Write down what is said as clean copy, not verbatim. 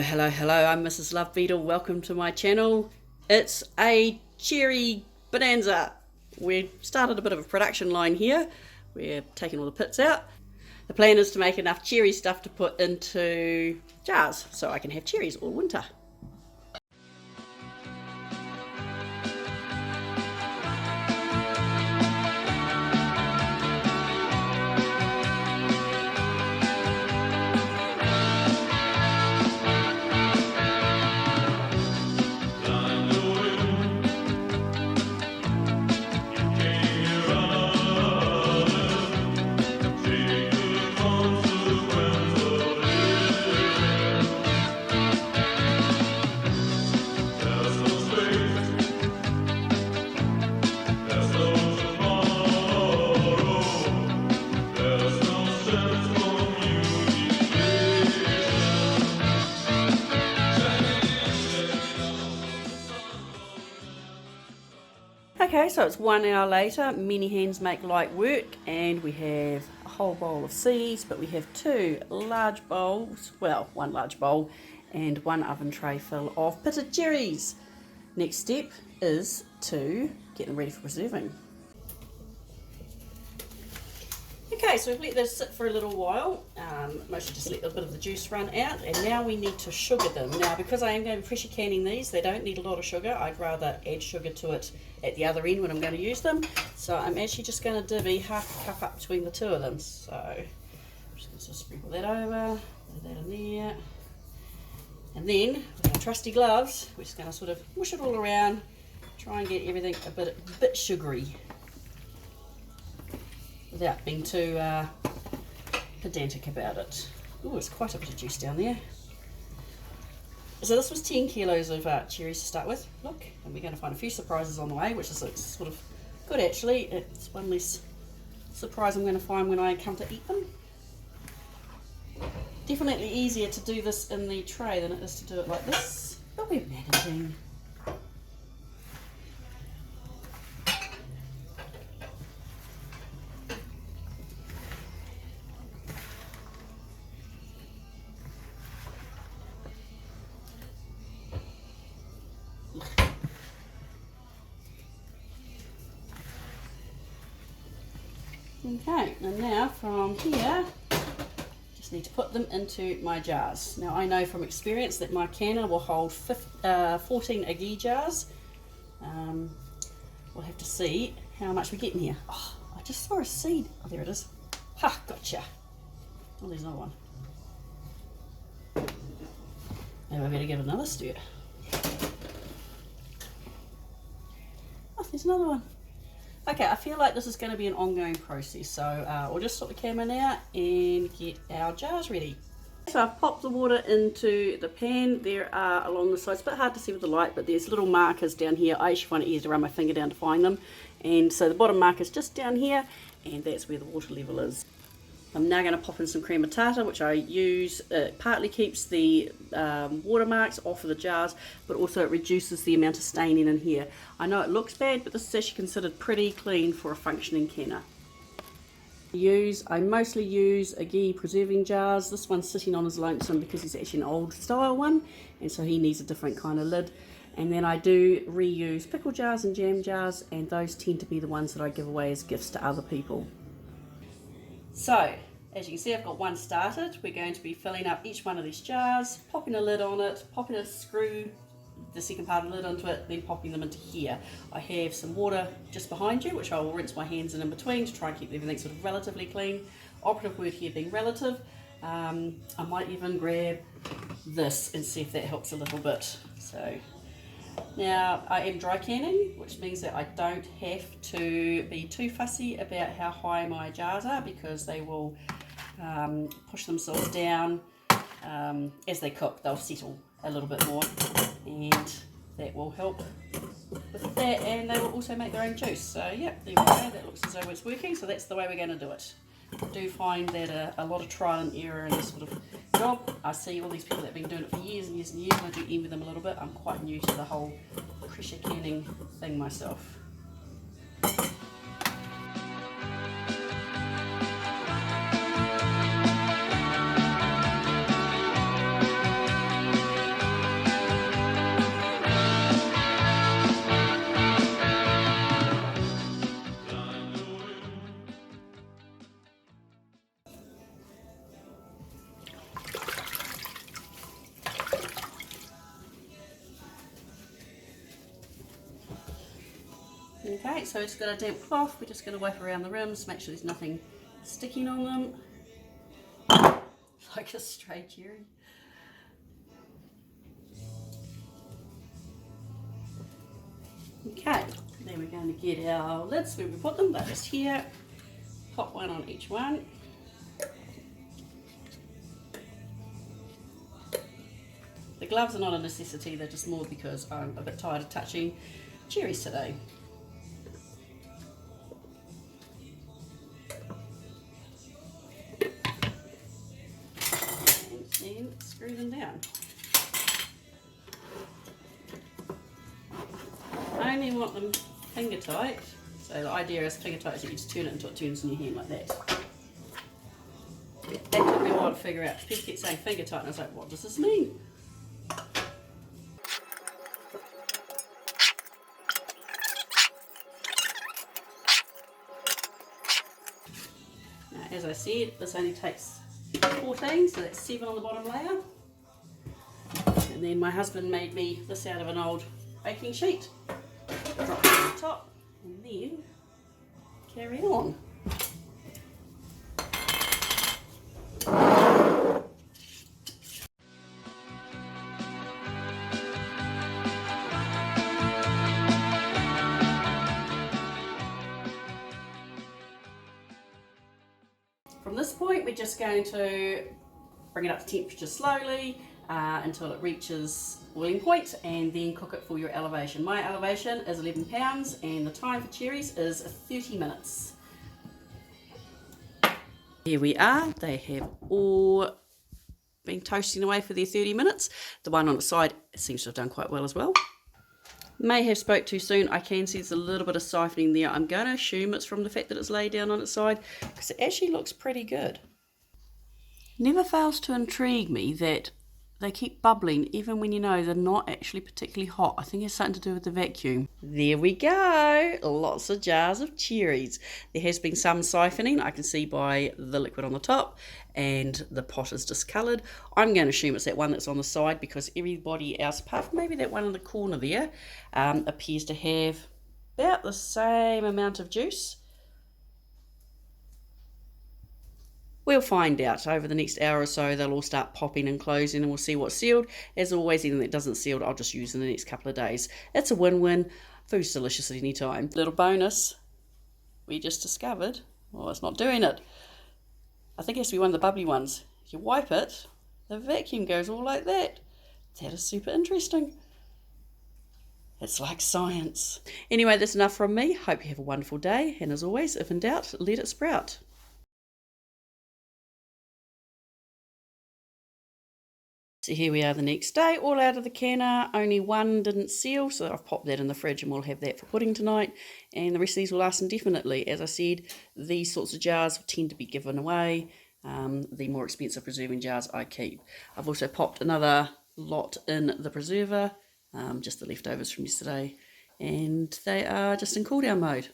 Hello, I'm Mrs. Love Beetle. Welcome to my channel. It's a cherry bonanza. We've started a bit of a production line here. We're taking all the pits out. The plan is to make enough cherry stuff to put into jars so I can have cherries all winter. Okay, so it's 1 hour later. Many hands make light work, and we have a whole bowl of seeds, but we have two large bowls, well, one large bowl and one oven tray full of pitted cherries. Next step is to get them ready for preserving. Okay, so we've let this sit for a little while, mostly just let a bit of the juice run out, and now we need to sugar them. Now, because I am going to be pressure canning these, they don't need a lot of sugar. I'd rather add sugar to it at the other end when I'm going to use them. So I'm actually just going to divvy half a cup up between the two of them. So I'm just going to sprinkle that over, put that in there. And then, with our trusty gloves, we're just going to sort of mush it all around, try and get everything a bit sugary, without being too pedantic about it. Oh, it's quite a bit of juice down there. So this was 10 kilos of cherries to start with. Look, and we're going to find a few surprises on the way, which is sort of good actually. It's one less surprise I'm going to find when I come to eat them. Definitely easier to do this in the tray than it is to do it like this, but we're managing. Okay, and now from here, just need to put them into my jars. Now I know from experience that my canner will hold 14 aggie jars. We'll have to see how much we get in here. Oh, I just saw a seed. Oh, there it is. Ha, gotcha. Oh, there's another one. Maybe I better give it another stir. Oh, there's another one. Okay, I feel like this is going to be an ongoing process, so we'll just stop the camera now and get our jars ready. So I've popped the water into the pan. There are along the sides, it's a bit hard to see with the light, but there's little markers down here. I actually find it easy to run my finger down to find them. And so the bottom marker is just down here, and that's where the water level is. I'm now going to pop in some crema tartar, which I use. It partly keeps the watermarks off of the jars, but also it reduces the amount of staining in here. I know it looks bad, but this is actually considered pretty clean for a functioning canner. I mostly use aggie preserving jars. This one's sitting on his lonesome because he's actually an old style one, and so he needs a different kind of lid. And then I do reuse pickle jars and jam jars, and those tend to be the ones that I give away as gifts to other people. So, as you can see, I've got one started. We're going to be filling up each one of these jars, popping a lid on it, popping a screw, the second part of the lid onto it, then popping them into here. I have some water just behind you, which I will rinse my hands in between to try and keep everything sort of relatively clean. Operative word here being relative. I might even grab this and see if that helps a little bit. So now I am dry canning, which means that I don't have to be too fussy about how high my jars are, because they will push themselves down as they cook. They'll settle a little bit more, and that will help with that, and they will also make their own juice. So yeah, there we go. That looks as though it's working, so that's the way we're going to do it. I do find that a lot of trial and error in this sort of job. I see all these people that have been doing it for years and years and years, and I do envy them a little bit. I'm quite new to the whole pressure canning thing myself. Okay, so it's got a damp cloth. We're just going to wipe around the rims, make sure there's nothing sticking on them. Like a stray cherry. Okay, then we're going to get our lids where we put them. They're just here. Pop one on each one. The gloves are not a necessity, they're just more because I'm a bit tired of touching cherries today. And then screw them down. I only want them finger tight. So the idea is finger tight is that you just turn it until it turns in your hand like that. That took me a while to figure out. People keep saying finger tight and I was like, what does this mean? Now, as I said, this only takes 14, so that's 7 on the bottom layer. And then my husband made me this out of an old baking sheet. Drop it on the top and then carry on. From this point, we're just going to bring it up to temperature slowly until it reaches boiling point, and then cook it for your elevation. My elevation is 11 pounds and the time for cherries is 30 minutes. Here we are, they have all been toasting away for their 30 minutes. The one on the side seems to have done quite well as well. May have spoke too soon. I can see there's a little bit of siphoning there. I'm going to assume it's from the fact that it's laid down on its side because it actually looks pretty good. Never fails to intrigue me that they keep bubbling even when you know they're not actually particularly hot. I think it's something to do with the vacuum. There we go. Lots of jars of cherries. There has been some siphoning. I can see by the liquid on the top and the pot is discoloured. I'm going to assume it's that one that's on the side because everybody else, apart from maybe that one in the corner there, appears to have about the same amount of juice. We'll find out over the next hour or so. They'll all start popping and closing and we'll see what's sealed. As always, anything that doesn't sealed, I'll just use in the next couple of days. It's a win-win. Food's delicious at any time. Little bonus, we just discovered, well, it's not doing it. I think it has to be one of the bubbly ones. If you wipe it, the vacuum goes all like that. That is super interesting. It's like science. Anyway, that's enough from me. Hope you have a wonderful day. And as always, if in doubt, let it sprout. So here we are the next day, all out of the canner. Only one didn't seal, so I've popped that in the fridge and we'll have that for pudding tonight. And the rest of these will last indefinitely. As I said, these sorts of jars tend to be given away. The more expensive preserving jars I keep. I've also popped another lot in the preserver, just the leftovers from yesterday. And they are just in cool down mode.